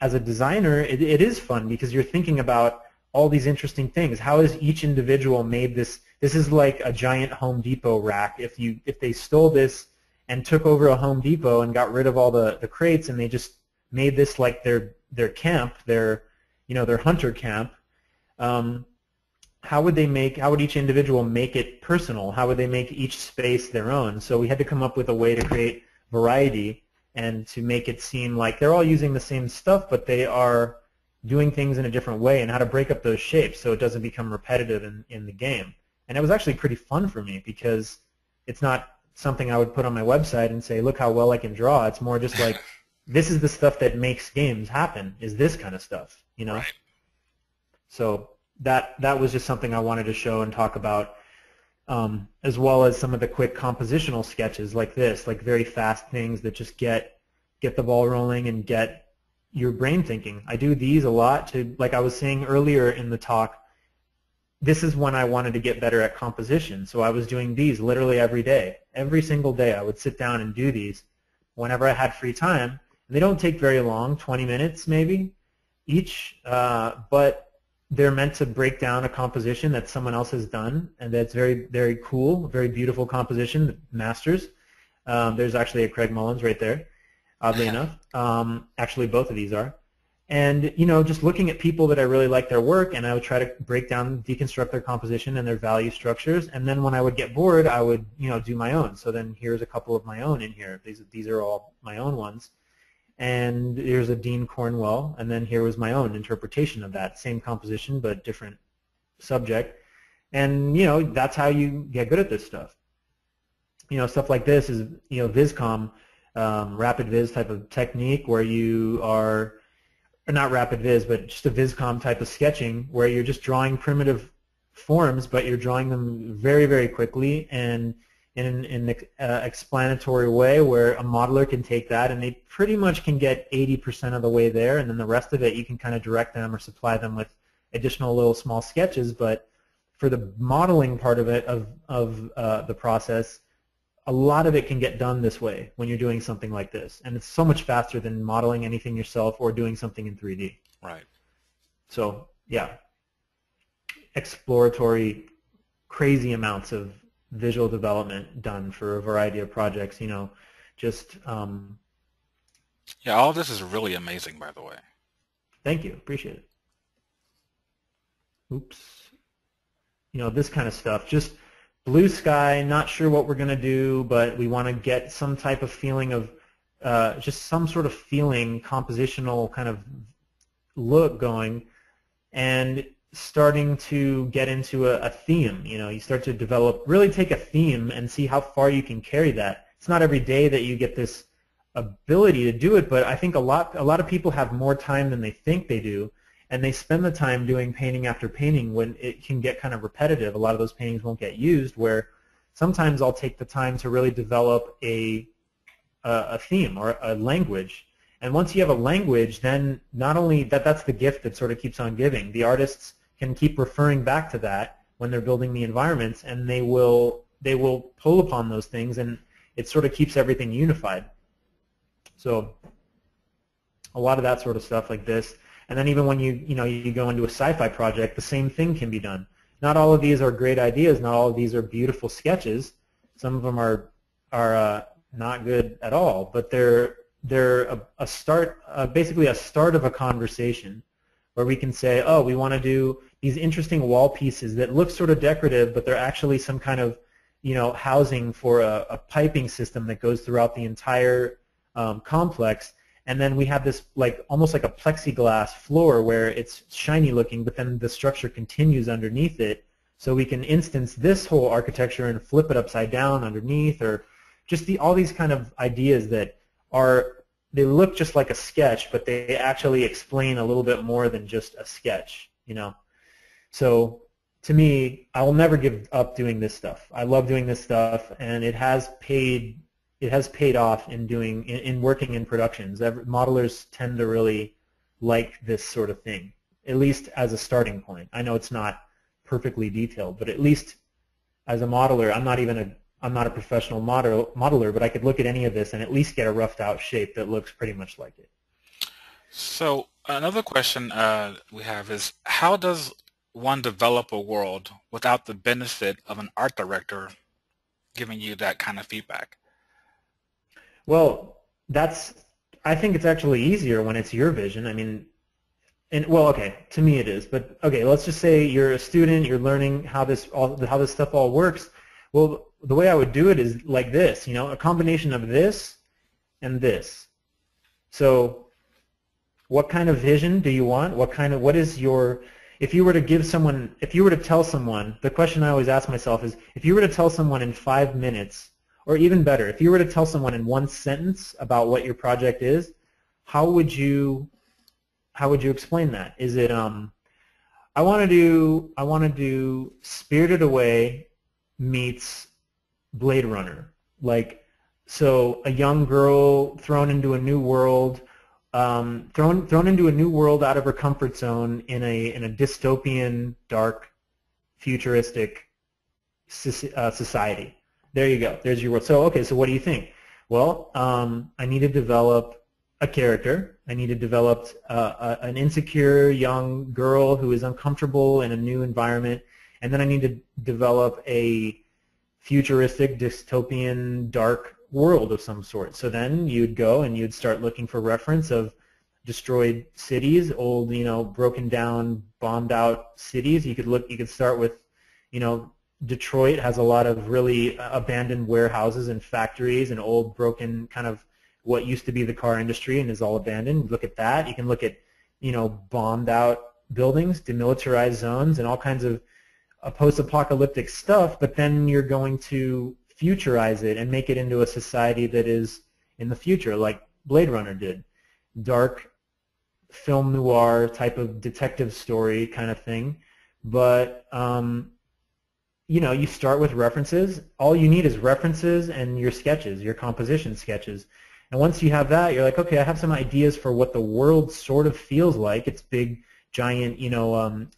as a designer, it is fun because you're thinking about all these interesting things. How has each individual made this? This is like a giant Home Depot rack. If they stole this and took over a Home Depot and got rid of all the crates, and they just made this like their camp, their hunter camp, how would each individual make it personal? How would they make each space their own? So we had to come up with a way to create variety and to make it seem like they're all using the same stuff, but they are doing things in a different way, and how to break up those shapes so it doesn't become repetitive in the game. And it was actually pretty fun for me because it's not something I would put on my website and say, look how well I can draw. It's more just like, this is the stuff that makes games happen, is this kind of stuff, Right. So that was just something I wanted to show and talk about, as well as some of the quick compositional sketches like this, like very fast things that just get the ball rolling and get your brain thinking. I do these a lot to, like I was saying earlier in the talk, this is when I wanted to get better at composition. So I was doing these literally every day. Every single day I would sit down and do these whenever I had free time. And they don't take very long, 20 minutes maybe each, but they're meant to break down a composition that someone else has done, and that's very, very cool, very beautiful composition, masters. There's actually a Craig Mullins right there, oddly enough. Actually, both of these are. And, just looking at people that I really like their work, and I would try to break down, deconstruct their composition and their value structures, and then when I would get bored, I would, do my own. So then here's a couple of my own in here. These are all my own ones. And here's a Dean Cornwell, and then here was my own interpretation of that. Same composition, but different subject. And, that's how you get good at this stuff. Stuff like this is, VisCom, rapid viz type of technique where you are, or not rapid viz, but just a VisCom type of sketching where you're just drawing primitive forms, but you're drawing them very, very quickly and in an explanatory way where a modeler can take that and they pretty much can get 80% of the way there, and then the rest of it you can kind of direct them or supply them with additional little small sketches. But for the modeling part of it, of the process, a lot of it can get done this way when you're doing something like this, and it's so much faster than modeling anything yourself or doing something in 3D. Right. So yeah, exploratory, crazy amounts of visual development done for a variety of projects. Just Yeah, all this is really amazing, by the way. thank you, appreciate it. Oops. This kind of stuff. Just blue sky, not sure what we're going to do, but we want to get some type of feeling of, just some sort of feeling, compositional kind of look going, and starting to get into a theme. You start to develop, really take a theme and see how far you can carry that. It's not every day that you get this ability to do it, but I think a lot of people have more time than they think they do, and they spend the time doing painting after painting when it can get kind of repetitive. A lot of those paintings won't get used, where sometimes I'll take the time to really develop a theme or a language. And once you have a language, then not only that's the gift that sort of keeps on giving. The artists can keep referring back to that when they're building the environments, and they will pull upon those things, and it sort of keeps everything unified. So a lot of that sort of stuff like this. And then even when you go into a sci-fi project, the same thing can be done. Not all of these are great ideas. Not all of these are beautiful sketches. Some of them are not good at all. But they're a start, basically a start of a conversation where we can say, oh, we want to do these interesting wall pieces that look sort of decorative, but they're actually some kind of, housing for a piping system that goes throughout the entire complex. And then we have this almost like a plexiglass floor where it's shiny looking, but then the structure continues underneath it. So we can instance this whole architecture and flip it upside down underneath, or just all these kind of ideas that they look just like a sketch, but they actually explain a little bit more than just a sketch. So to me, I will never give up doing this stuff. I love doing this stuff, and it has paid off in working in productions. Modelers tend to really like this sort of thing, at least as a starting point. I know it's not perfectly detailed, but at least as a modeler, I'm not a professional modeler, but I could look at any of this and at least get a roughed out shape that looks pretty much like it. So another question we have is, how does one develop a world without the benefit of an art director giving you that kind of feedback? Well, I think it's actually easier when it's your vision. I mean, well, okay, to me it is, but okay, let's just say you're a student, you're learning how this stuff all works. Well, the way I would do it is like this, a combination of this and this. So what kind of vision do you want? If you were to tell someone, the question I always ask myself is, if you were to tell someone in 5 minutes, or even better, if you were to tell someone in one sentence about what your project is, how would you explain that? Is it I want to do Spirited Away meets Blade Runner, so a young girl thrown into a new world, thrown into a new world out of her comfort zone in a dystopian, dark, futuristic society. There you go. There's your world. So okay, so what do you think? Well, I need to develop a character. I need to develop an insecure young girl who is uncomfortable in a new environment, and then I need to develop a futuristic, dystopian, dark world of some sort. So then you'd go and you'd start looking for reference of destroyed cities, old, broken down, bombed out cities. You could start with, Detroit has a lot of really abandoned warehouses and factories and old, broken kind of what used to be the car industry and is all abandoned. Look at that. You can look at, bombed out buildings, demilitarized zones, and all kinds of post-apocalyptic stuff, but then you're going to futurize it and make it into a society that is in the future, like Blade Runner did. Dark film noir type of detective story kind of thing. But, you start with references. All you need is references and your sketches, your composition sketches. And once you have that, you're like, okay, I have some ideas for what the world sort of feels like. It's big, giant,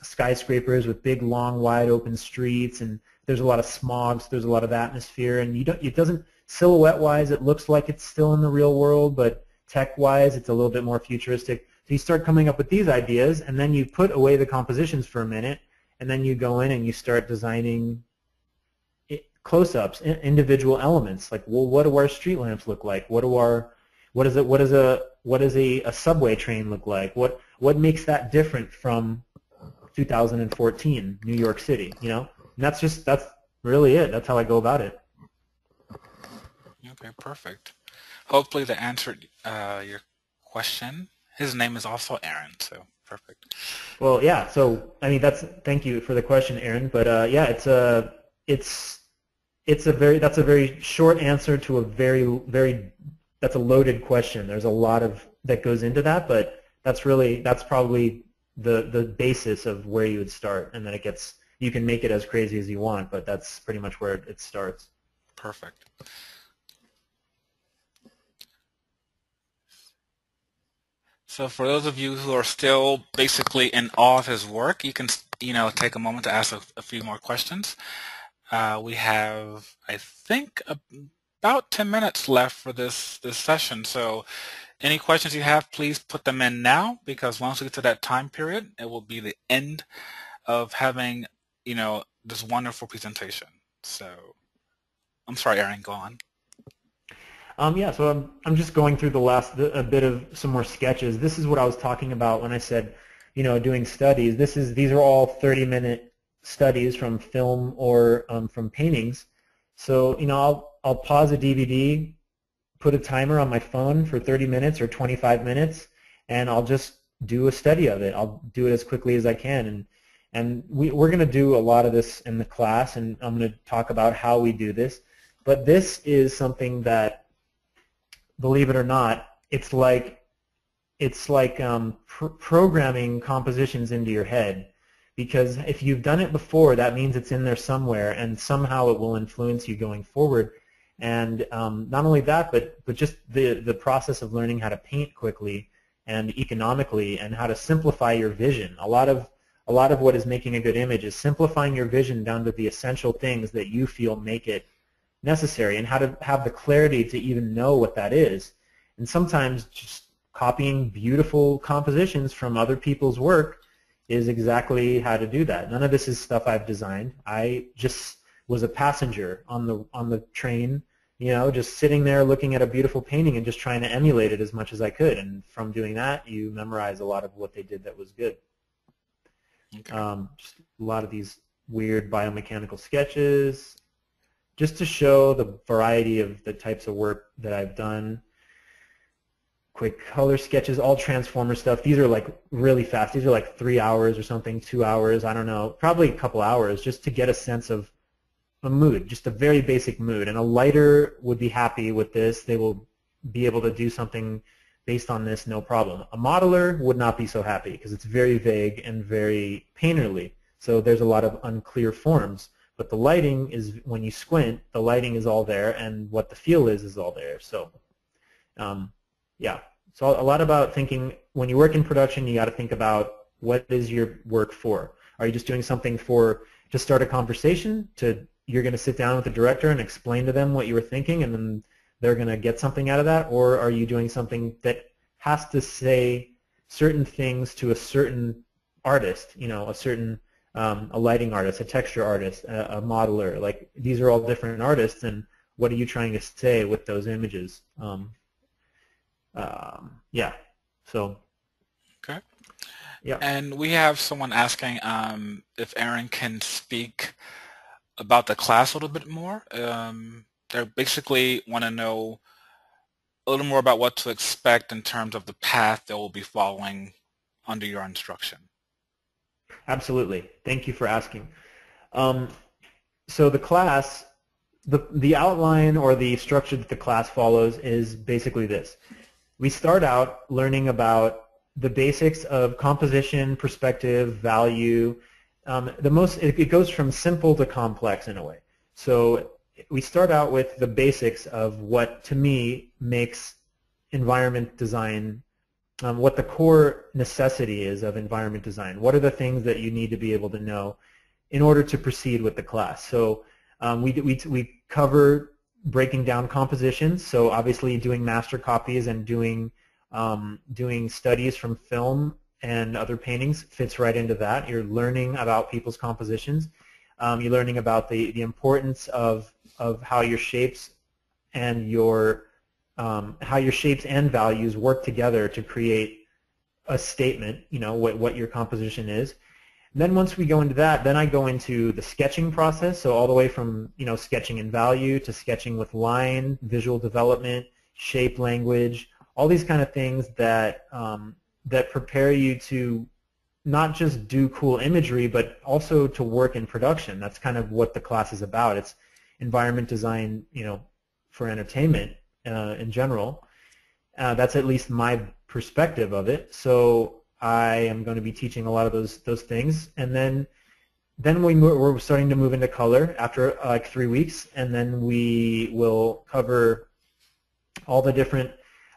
skyscrapers with big, long, wide open streets, and there's a lot of smog, so there's a lot of atmosphere, and it doesn't, silhouette-wise, it looks like it's still in the real world, but tech-wise, it's a little bit more futuristic. So you start coming up with these ideas, and then you put away the compositions for a minute, and then you go in and you start designing close-ups, individual elements, like, well, what do our street lamps look like? What does a subway train look like? What makes that different from 2014 New York City? And that's really it. That's how I go about it. Okay, perfect. Hopefully that answered your question. His name is also Aaron, so perfect. Well, yeah. So I mean, thank you for the question, Aaron. But yeah, that's a very short answer to a that's a loaded question. There's a lot that goes into that, but that's probably the basis of where you would start, and then you can make it as crazy as you want, but that's pretty much where it starts. Perfect. So for those of you who are still basically in awe of his work, you can take a moment to ask a few more questions. We have, I think, about 10 minutes left for this session. So any questions you have, please put them in now, because once we get to that time period, it will be the end of having, this wonderful presentation. So I'm sorry, Aaron, go on. Yeah, so I'm just going through a bit of some more sketches. This is what I was talking about when I said, doing studies. These are all 30-minute studies from film or from paintings. So I'll pause a DVD, put a timer on my phone for 30 minutes or 25 minutes, and I'll just do a study of it. I'll do it as quickly as I can, and we're going to do a lot of this in the class, and I'm going to talk about how we do this. But this is something that, believe it or not, it's like programming compositions into your head. Because if you've done it before, that means it's in there somewhere, and somehow it will influence you going forward. And not only that, but just the process of learning how to paint quickly and economically, and how to simplify your vision. A lot of what is making a good image is simplifying your vision down to the essential things that you feel make it necessary, and how to have the clarity to even know what that is. And sometimes just copying beautiful compositions from other people's work is exactly how to do that. None of this is stuff I've designed. I just was a passenger on the train, just sitting there looking at a beautiful painting and just trying to emulate it as much as I could. And from doing that, you memorize a lot of what they did that was good. Okay. Just a lot of these weird biomechanical sketches, just to show the variety of the types of work that I've done. Quick color sketches, all transformer stuff. These are like really fast. These are like 3 hours or something, 2 hours, I don't know, probably a couple hours, just to get a sense of a mood, just a very basic mood. And a lighter would be happy with this. They will be able to do something based on this, no problem. A modeler would not be so happy because it's very vague and very painterly. So there's a lot of unclear forms. But the lighting is, when you squint, the lighting is all there, and what the feel is all there. So yeah, so a lot about thinking, when you work in production, you got to think about what is your work for. Are you just doing something to start a conversation? You're going to sit down with the director and explain to them what you were thinking, and then they're going to get something out of that? Or are you doing something that has to say certain things to a certain artist, a certain a lighting artist, a texture artist, a modeler? Like, these are all different artists, and what are you trying to say with those images? Yeah, so. Okay. Yeah. And we have someone asking if Aaron can speak about the class a little bit more. They basically want to know a little more about what to expect in terms of the path they will be following under your instruction. Absolutely. Thank you for asking. So the class, the outline or the structure that the class follows is basically this. We start out learning about the basics of composition, perspective, value. It goes from simple to complex in a way. So we start out with the basics of what, to me, makes environment design, what the core necessity is of environment design. What are the things that you need to be able to know in order to proceed with the class? So we cover breaking down compositions, so obviously doing master copies and doing studies from film and other paintings fits right into that. You're learning about people's compositions. You're learning about the importance of how your shapes and values work together to create a statement, what your composition is. And then once we go into that, then I go into the sketching process, so all the way from sketching in value to sketching with line, visual development, shape language, all these kind of things that that prepare you to not just do cool imagery, but also to work in production. That's kind of what the class is about. It's environment design, for entertainment in general. That's at least my perspective of it. So I am going to be teaching a lot of those things, and then we're starting to move into color after like 3 weeks, and then we will cover all the different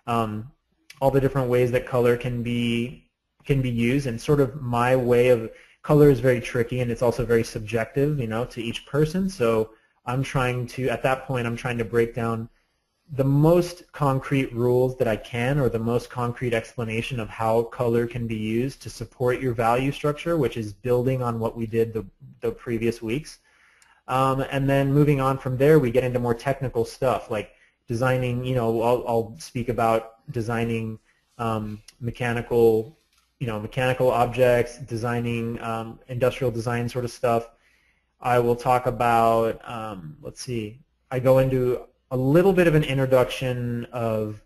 ways that color can be used. And sort of my way of color is very tricky, and it's also very subjective, to each person. So at that point I'm trying to break down the most concrete rules that I can, or the most concrete explanation of how color can be used to support your value structure, which is building on what we did the previous weeks. And then moving on from there, we get into more technical stuff like designing, I'll speak about designing mechanical mechanical objects, designing industrial design sort of stuff. I will talk about, let's see, I go into a little bit of an introduction of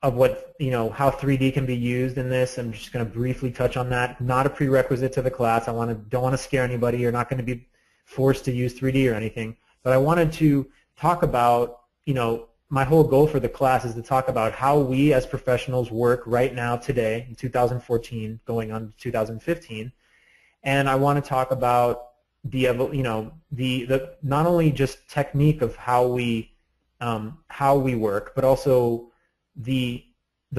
what, how 3D can be used in this. I'm just going to briefly touch on that. Not a prerequisite to the class. Don't want to scare anybody. You're not going to be forced to use 3D or anything. But I wanted to talk about, my whole goal for the class is to talk about how we as professionals work right now today in 2014 going on to 2015. And I want to talk about the not only just technique of how we work, but also the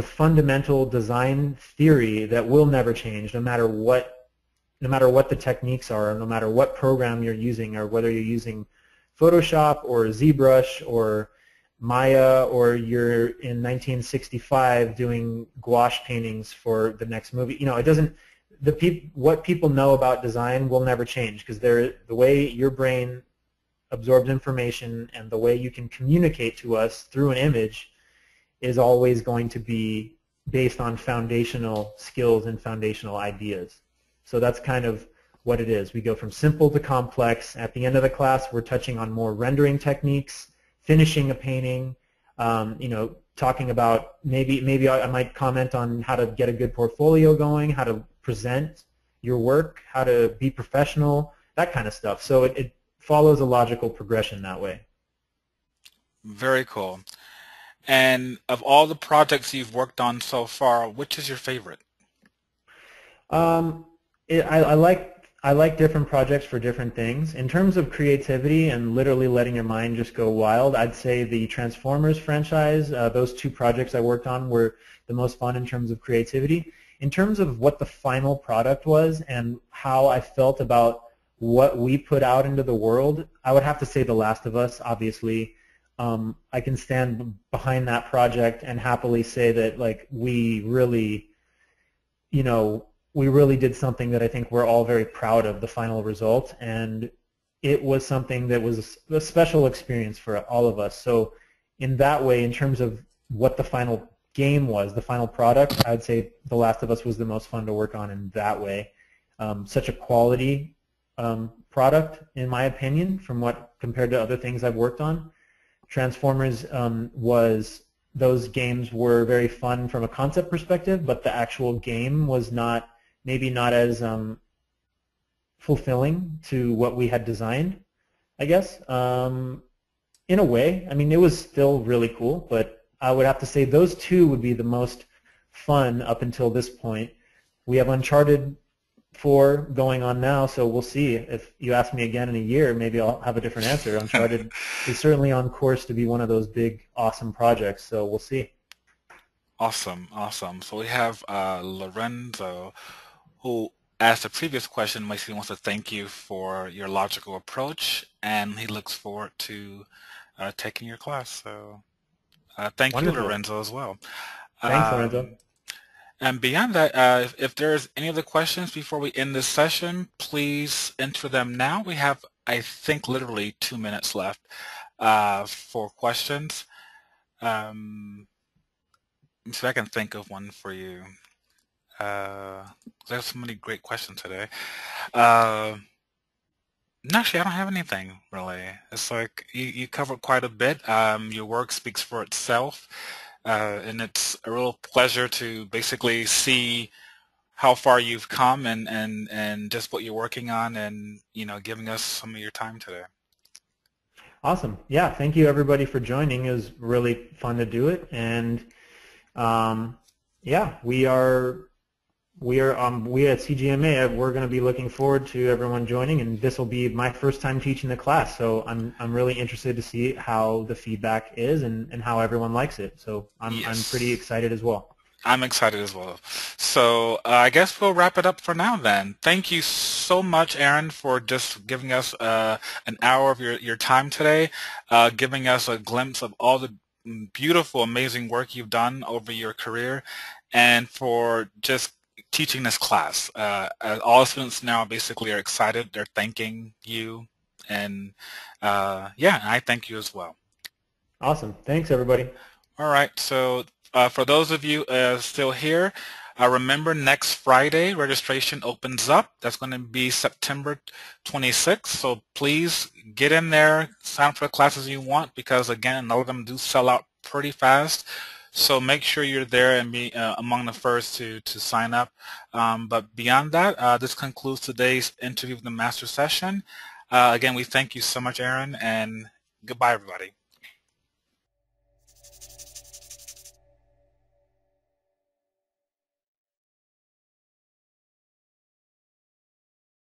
fundamental design theory that will never change, no matter what the techniques are, no matter what program you're using, or whether you're using Photoshop or ZBrush or Maya, or you're in 1965 doing gouache paintings for the next movie. It doesn't. What people know about design will never change, because the way your brain absorbs information and the way you can communicate to us through an image is always going to be based on foundational skills and foundational ideas. So that's kind of what it is. We go from simple to complex. At the end of the class, we're touching on more rendering techniques, finishing a painting, talking about maybe I might comment on how to get a good portfolio going, how to present your work, how to be professional, that kind of stuff. So it follows a logical progression that way. Very cool. And of all the projects you've worked on so far, which is your favorite? Um, I like different projects for different things. In terms of creativity and literally letting your mind just go wild, I'd say the Transformers franchise, those two projects I worked on were the most fun in terms of creativity. In terms of what the final product was and how I felt about what we put out into the world, I would have to say The Last of Us, obviously. I can stand behind that project and happily say that, like, we really did something that I think we're all very proud of, the final result, and it was something that was a special experience for all of us. So in that way, in terms of what the final game was, the final product, I'd say The Last of Us was the most fun to work on in that way. Such a quality product, in my opinion, compared to other things I've worked on. Transformers those games were very fun from a concept perspective, but the actual game was maybe not as fulfilling to what we had designed, I guess. In a way, I mean, it was still really cool, but I would have to say those two would be the most fun up until this point. We have Uncharted 4 going on now, so we'll see. If you ask me again in a year, maybe I'll have a different answer. Uncharted is certainly on course to be one of those big, awesome projects, so we'll see. Awesome, awesome. So we have Lorenzo, who asked the previous question. Basically wants to thank you for your logical approach, and he looks forward to taking your class. So thank you, Wonderful. Lorenzo, as well. Thanks, Lorenzo. And beyond that, if there's any other questions before we end this session, please enter them now. We have, I think, literally 2 minutes left for questions. Let me see if I can think of one for you. There's so many great questions today. No, actually, I don't have anything really. It's like you covered quite a bit. Your work speaks for itself, and it's a real pleasure to basically see how far you've come and just what you're working on, and giving us some of your time today. Awesome. Yeah, thank you everybody for joining. It was really fun to do it, and yeah, we at CGMA, we're going to be looking forward to everyone joining, and this will be my first time teaching the class, so I'm really interested to see how the feedback is and how everyone likes it. So I'm pretty excited as well. I'm excited as well. So I guess we'll wrap it up for now then. Thank you so much, Aaron, for just giving us an hour of your time today, giving us a glimpse of all the beautiful, amazing work you've done over your career, and for just teaching this class. All students now basically are excited. They're thanking you, and yeah, I thank you as well. Awesome. Thanks, everybody. All right. So for those of you still here, Remember, next Friday, registration opens up. That's going to be September 26th. So please get in there, sign up for the classes you want, because again, a lot of them do sell out pretty fast. So make sure you're there and be among the first to sign up. But beyond that, this concludes today's interview with the master session. Again, we thank you so much, Aaron, and goodbye, everybody.